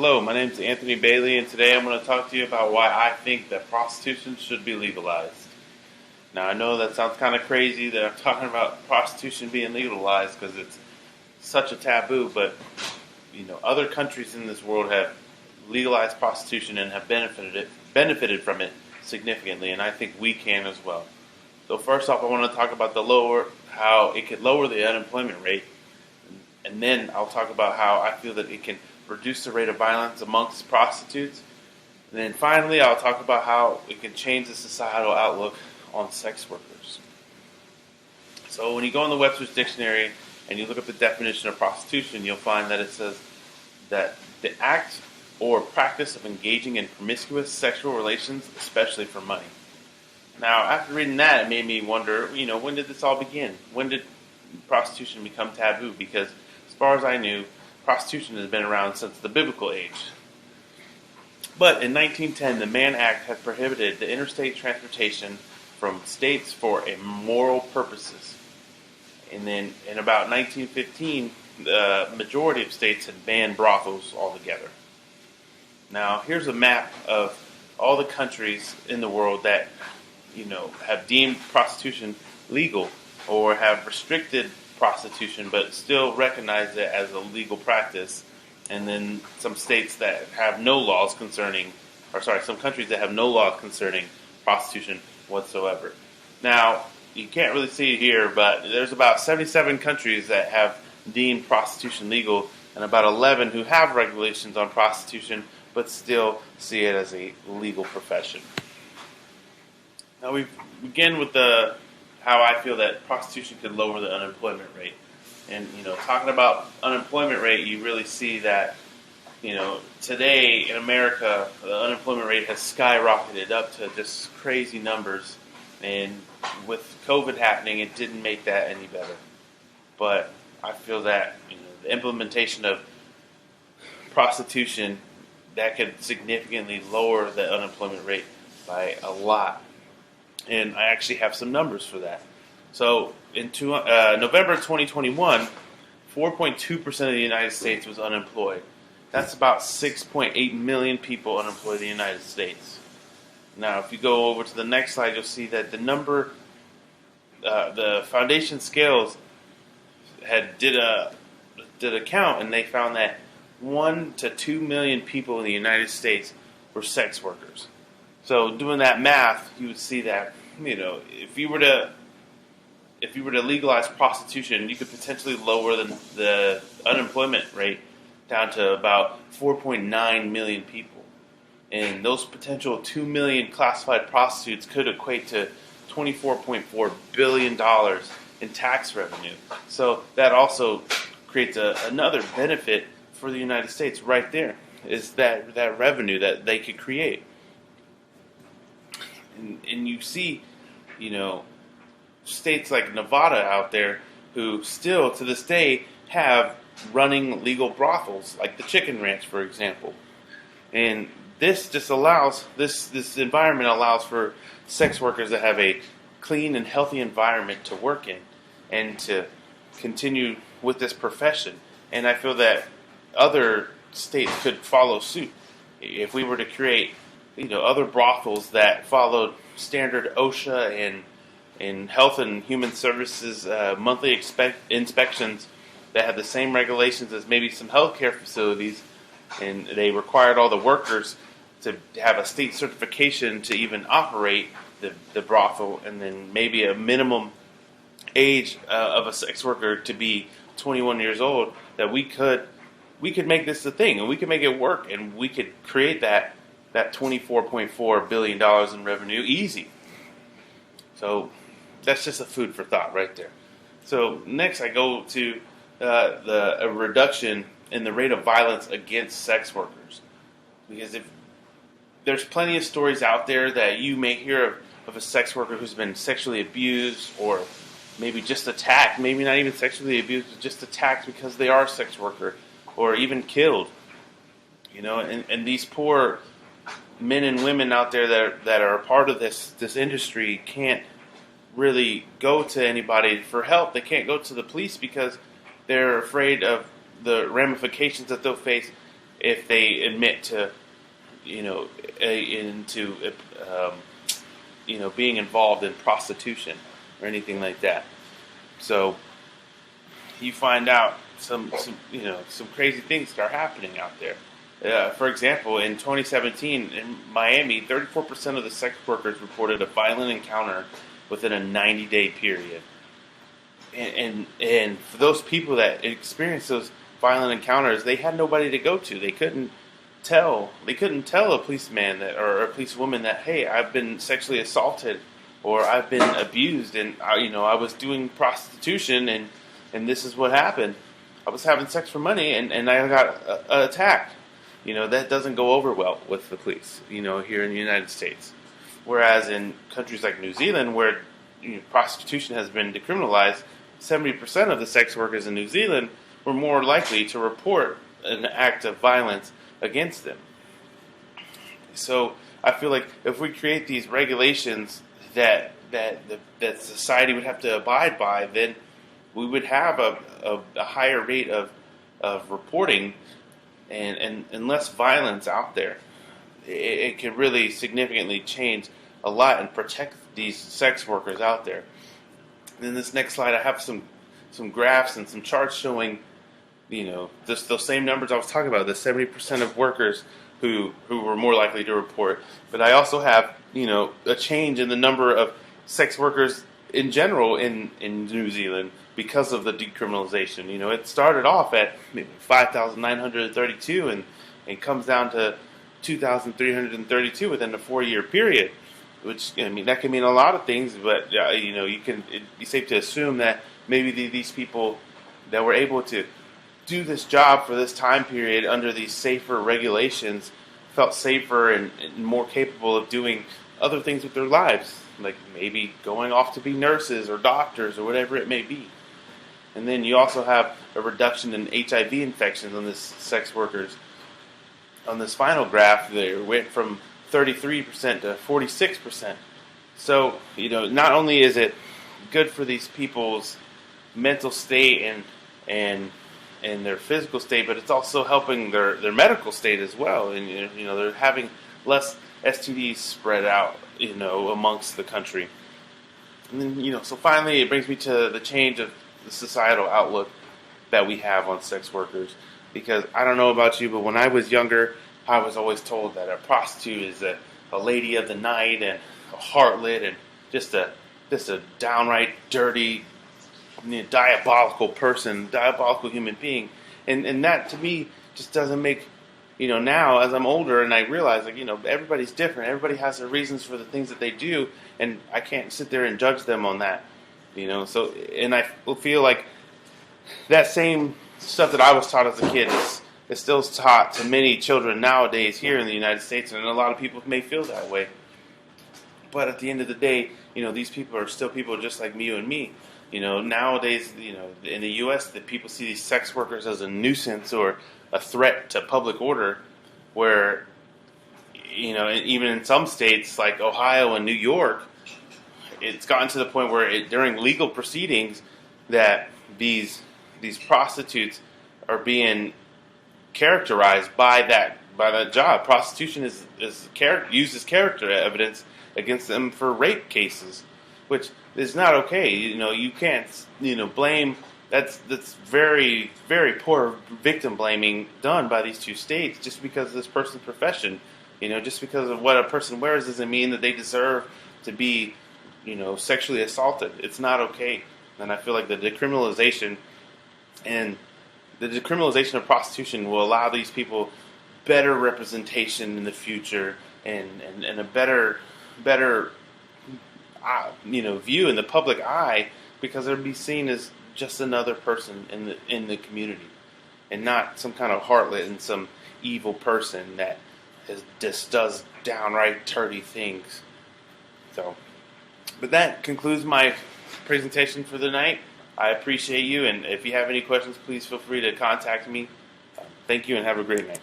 Hello, my name is Anthony Bailey, and today I'm going to talk to you about why I think that prostitution should be legalized. Now, I know that sounds kind of crazy that I'm talking about prostitution being legalized because it's such a taboo, but other countries in this world have legalized prostitution and have benefited from it significantly, and I think we can as well. So first off, I want to talk about how it could lower the unemployment rate, and then I'll talk about how I feel that it can reduce the rate of violence amongst prostitutes. And then finally, I'll talk about how it can change the societal outlook on sex workers. So when you go in the Webster's Dictionary and you look up the definition of prostitution, you'll find that it says that the act or practice of engaging in promiscuous sexual relations, especially for money. Now, after reading that, it made me wonder, when did this all begin? When did prostitution become taboo? Because as far as I knew, prostitution has been around since the biblical age. But in 1910, the Mann Act had prohibited the interstate transportation from states for immoral purposes. And then in about 1915, the majority of states had banned brothels altogether. Now, here's a map of all the countries in the world that, have deemed prostitution legal or have restricted prostitution but still recognize it as a legal practice, and then some states that have some countries that have no laws concerning prostitution whatsoever. Now, you can't really see it here, but there's about 77 countries that have deemed prostitution legal and about 11 who have regulations on prostitution but still see it as a legal profession. Now we begin with how I feel that prostitution could lower the unemployment rate. And, talking about unemployment rate, you really see that, today in America, the unemployment rate has skyrocketed up to just crazy numbers. And with COVID happening, it didn't make that any better. But I feel that, the implementation of prostitution, that could significantly lower the unemployment rate by a lot. And I actually have some numbers for that. So in November 2021, 4.2% of the United States was unemployed. That's about 6.8 million people unemployed in the United States. Now, if you go over to the next slide, you'll see that the number, the Foundation Scales did a count, and they found that 1 to 2 million people in the United States were sex workers. So doing that math, you would see that, if you were to legalize prostitution, you could potentially lower the unemployment rate down to about 4.9 million people. And those potential 2 million classified prostitutes could equate to $24.4 billion in tax revenue. So that also creates another benefit for the United States right there, is that revenue that they could create. And you see, states like Nevada out there who still to this day have running legal brothels, like the Chicken Ranch, for example. And this just allows, this environment allows for sex workers to have a clean and healthy environment to work in and to continue with this profession. And I feel that other states could follow suit. If we were to create other brothels that followed standard OSHA and Health and Human Services monthly inspections that had the same regulations as maybe some healthcare facilities, and they required all the workers to have a state certification to even operate the brothel, and then maybe a minimum age of a sex worker to be 21 years old, that we could make this a thing, and we could make it work, and we could create that $24.4 billion in revenue easy. So that's just a food for thought right there. So next I go to a reduction in the rate of violence against sex workers. Because if there's plenty of stories out there that you may hear of a sex worker who's been sexually abused, or maybe just attacked, maybe not even sexually abused, but just attacked because they are a sex worker, or even killed. And these poor men and women out there that are a part of this industry can't really go to anybody for help. They can't go to the police because they're afraid of the ramifications that they'll face if they admit to, you know, into being involved in prostitution or anything like that. So you find out some crazy things that are happening out there. For example, in 2017 in Miami, 34% of the sex workers reported a violent encounter within a 90-day period. And for those people that experienced those violent encounters, they had nobody to go to. They couldn't tell a policeman or a policewoman that, hey, I've been sexually assaulted or I've been abused, and I was doing prostitution, and this is what happened. I was having sex for money, and I got attacked. That doesn't go over well with the police, here in the United States. Whereas in countries like New Zealand, where prostitution has been decriminalized, 70% of the sex workers in New Zealand were more likely to report an act of violence against them. So I feel like if we create these regulations that society would have to abide by, then we would have a higher rate of reporting and less violence out there. It could really significantly change a lot and protect these sex workers out there. And in this next slide, I have some graphs and some charts showing, those same numbers I was talking about, the 70% of workers who were more likely to report. But I also have, a change in the number of sex workers in general in New Zealand because of the decriminalization. It started off at maybe 5,932 and it comes down to 2,332 within a 4-year period. Which, that can mean a lot of things, but it's safe to assume that maybe these people that were able to do this job for this time period under these safer regulations felt safer and more capable of doing other things with their lives, like maybe going off to be nurses or doctors or whatever it may be. And then you also have a reduction in HIV infections on this sex workers. On this final graph, they went from 33% to 46%. So, not only is it good for these people's mental state and their physical state, but it's also helping their medical state as well. And, they're having less STDs spread out, amongst the country. And then, so finally it brings me to the change of the societal outlook that we have on sex workers. Because I don't know about you, but when I was younger, I was always told that a prostitute is a lady of the night and a harlot and just a downright dirty, diabolical person, diabolical human being. And that to me just doesn't make, now as I'm older and I realize everybody's different. Everybody has their reasons for the things that they do, and I can't sit there and judge them on that. So, and I feel like that same stuff that I was taught as a kid is still taught to many children nowadays here in the United States, and a lot of people may feel that way. But at the end of the day, these people are still people just like you and me. Nowadays, in the U.S., that people see these sex workers as a nuisance or a threat to public order, where, even in some states like Ohio and New York, it's gotten to the point where during legal proceedings that these prostitutes are being characterized by that job. Prostitution is uses character evidence against them for rape cases, which is not okay. You can't blame. That's very, very poor victim blaming done by these two states just because of this person's profession. Just because of what a person wears doesn't mean that they deserve to be sexually assaulted. It's not okay. And I feel like the decriminalization of prostitution will allow these people better representation in the future and a better view in the public eye, because they'll be seen as just another person in the community and not some kind of harlot and some evil person that just does downright dirty things. So, but that concludes my presentation for the night. I appreciate you, and if you have any questions, please feel free to contact me. Thank you, and have a great night.